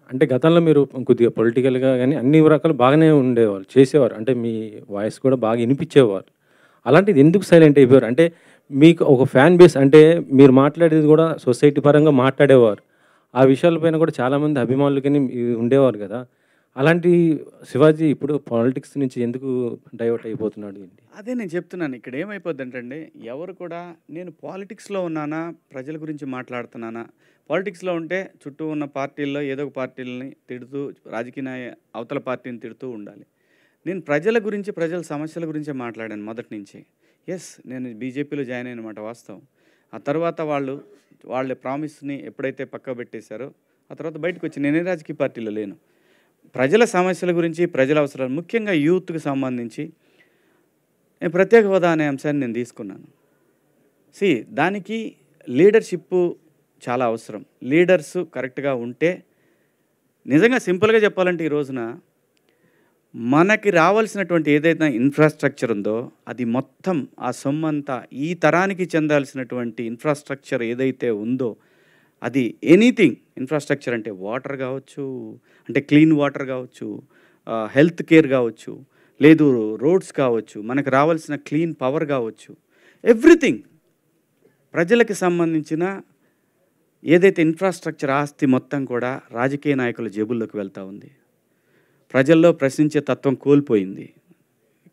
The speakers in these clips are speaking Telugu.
అంటే గతంలో మీరు కొద్దిగా పొలిటికల్‌గా గాని అన్ని రకాలు బాగానే ఉండేవాళ్ళు. చేసేవారు. అంటే మీ వాయిస్ కూడా బాగా ఇనిపిచ్చేవారు. అలాంటిది ఎందుకు సైలెంట్ అయిపోయారు? అంటే మీకు ఒక ఫ్యాన్ బేస్ అంటే మీరు మాట్లాడేది గూడా సొసైటీ పరంగా మాట్లాడేవారు. ఆ విషయాల పైన కూడా చాలామంది అభిమానులు గాని ఉండేవారు గదా! అలాంటి శివాజీ ఇప్పుడు పాలిటిక్స్ నుంచి ఎందుకు డైవర్ట్ అయిపోతున్నాడు ఏంటి? అదే నేను చెప్తున్నాను. ఇక్కడ ఏమైపోద్దంటండి, ఎవరు కూడా నేను పాలిటిక్స్‌లో ఉన్నానా, ప్రజల గురించి మాట్లాడుతున్నానా, పాలిటిక్స్‌లో ఉంటే చుట్టూ ఉన్న పార్టీల్లో ఏదో ఒక పార్టీలని తిడుతూ, రాజకీయ అవతల పార్టీని తిడుతూ ఉండాలి. నేను ప్రజల గురించి, ప్రజల సమస్యల గురించే మాట్లాడాను మొదటి నుంచి. యెస్, నేను బీజేపీలో జాయిన్ అయిన మాట వాస్తవం. ఆ తర్వాత వాళ్ళ ప్రామిస్‌ని ఎప్పుడైతే పక్కకు పెట్టేశారో, ఆ తర్వాత బయటకొచ్చి నేనే రాజకీయ పార్టీలో లేను. ప్రజల సమస్యల గురించి, ప్రజల అవసరాలు ముఖ్యంగా యూత్‌కి సంబంధించి నేను ప్రత్యేక హోదా అనే అంశాన్ని నేను తీసుకున్నాను. సీ దానికి లీడర్‌షిప్పు చాలా అవసరం. లీడర్స్ కరెక్ట్‌గా ఉంటే నిజంగా సింపుల్‌గా చెప్పాలంటే ఈ రోజున మనకి రావాల్సినటువంటి ఏదైతే ఇన్‌ఫ్రాస్ట్రక్చర్ ఉందో అది మొత్తం ఆ సొమ్మంతా ఈ తరానికి చెందాల్సినటువంటి ఇన్‌ఫ్రాస్ట్రక్చర్ ఏదైతే ఉందో అది ఎనీథింగ్ ఇన్‌ఫ్రాస్ట్రక్చర్ అంటే వాటర్ కావచ్చు, అంటే క్లీన్ వాటర్ కావచ్చు, హెల్త్ కేర్ కావచ్చు, లేదు రోడ్స్ కావచ్చు, మనకు రావాల్సిన క్లీన్ పవర్ కావచ్చు, ఎవ్రీథింగ్ ప్రజలకి సంబంధించిన ఏదైతే ఇన్‌ఫ్రాస్ట్రక్చర్ ఆస్తి మొత్తం కూడా రాజకీయ నాయకుల జేబుల్లోకి వెళ్తూ ఉంది. ప్రజల్లో ప్రశ్నించే తత్వం కోల్పోయింది.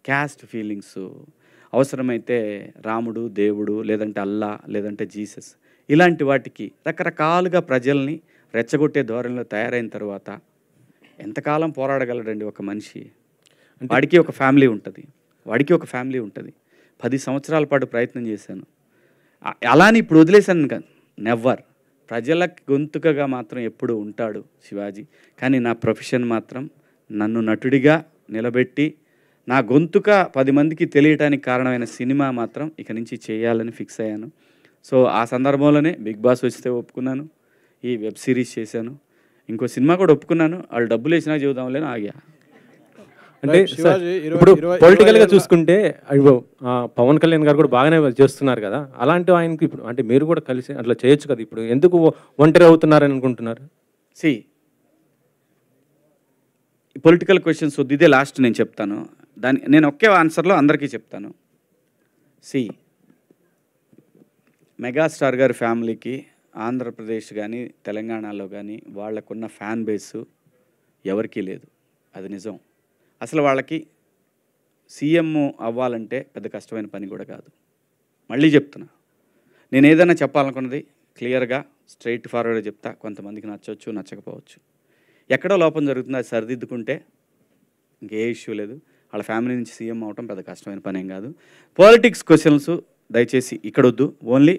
క్యాస్ట్ ఫీలింగ్సు, అవసరమైతే రాముడు, దేవుడు, లేదంటే అల్లా, లేదంటే జీసస్ ఇలాంటి వాటికి రకరకాలుగా ప్రజల్ని రెచ్చగొట్టే ధోరణిలో తయారైన తర్వాత ఎంతకాలం పోరాడగలడండి ఒక మనిషి? వాడికి ఒక ఫ్యామిలీ ఉంటది. 10 సంవత్సరాల పాటు ప్రయత్నం చేశాను. అలా అని ఇప్పుడు వదిలేసాను కాదు. నెవర్. ప్రజల గొంతుకగా మాత్రం ఎప్పుడూ ఉంటాడు శివాజీ. కానీ నా ప్రొఫెషన్ మాత్రం నన్ను నటుడిగా నిలబెట్టి, నా గొంతుక 10 మందికి తెలియటానికి కారణమైన సినిమా మాత్రం ఇక నుంచి చేయాలని ఫిక్స్ అయ్యాను. సో, ఆ సందర్భంలోనే 'బిగ్ బాస్' వస్తే ఒప్పుకున్నాను. ఈ వెబ్ సిరీస్ చేశాను. ఇంకో సినిమా కూడా ఒప్పుకున్నాను. వాళ్ళు డబ్బులేసినాక చెబుదాంలే అని ఆగా. అంటే రైట్. సార్ శివాజీ ఇప్పుడు 20 పొలిటికల్‌గా 20 చూసుకుంటే అయ్యో! పవన్ కళ్యాణ్ గారు కూడా బాగానే చేస్తున్నారు కదా! అలాంటి ఆయనకి ఇప్పుడు అంటే మీరు కూడా కలిసి అట్లా చేయొచ్చు కదా! ఇప్పుడు ఎందుకు ఒంటరి అవుతున్నారని అనుకుంటున్నారు? సీ పొలిటికల్ క్వెషన్స్ వద్దు. ఇదే లాస్ట్ నేను చెప్తాను. నేను ఒకే ఆన్సర్‌లో అందరికీ చెప్తాను. సీ మెగాస్టార్ గారి ఫ్యామిలీకి ఆంధ్రప్రదేశ్ గానీ, తెలంగాణలో గానీ వాళ్ళకున్న ఫ్యాన్ బేసు ఎవరికీ లేదు. అది నిజం. అసలు వాళ్ళకి సీఎం అవ్వాలంటే పెద్ద కష్టమైన పని కూడా కాదు. మళ్ళీ చెప్తున్నా. నేనేదైనా చెప్పాలనుకున్నది క్లియర్‌గా స్ట్రెయిట్ ఫార్వర్డ్‌గా చెప్తా. కొంతమందికి నచ్చొచ్చు, నచ్చకపోవచ్చు. ఎక్కడో లోపం జరుగుతుంది, అది సరిదిద్దుకుంటే ఇంకే ఇష్యూ లేదు. వాళ్ళ ఫ్యామిలీ నుంచి సీఎం అవ్వటం పెద్ద కష్టమైన పనేం కాదు. పాలిటిక్స్ క్వెషన్స్ దయచేసి ఇక్కడొద్దు. ఓన్లీ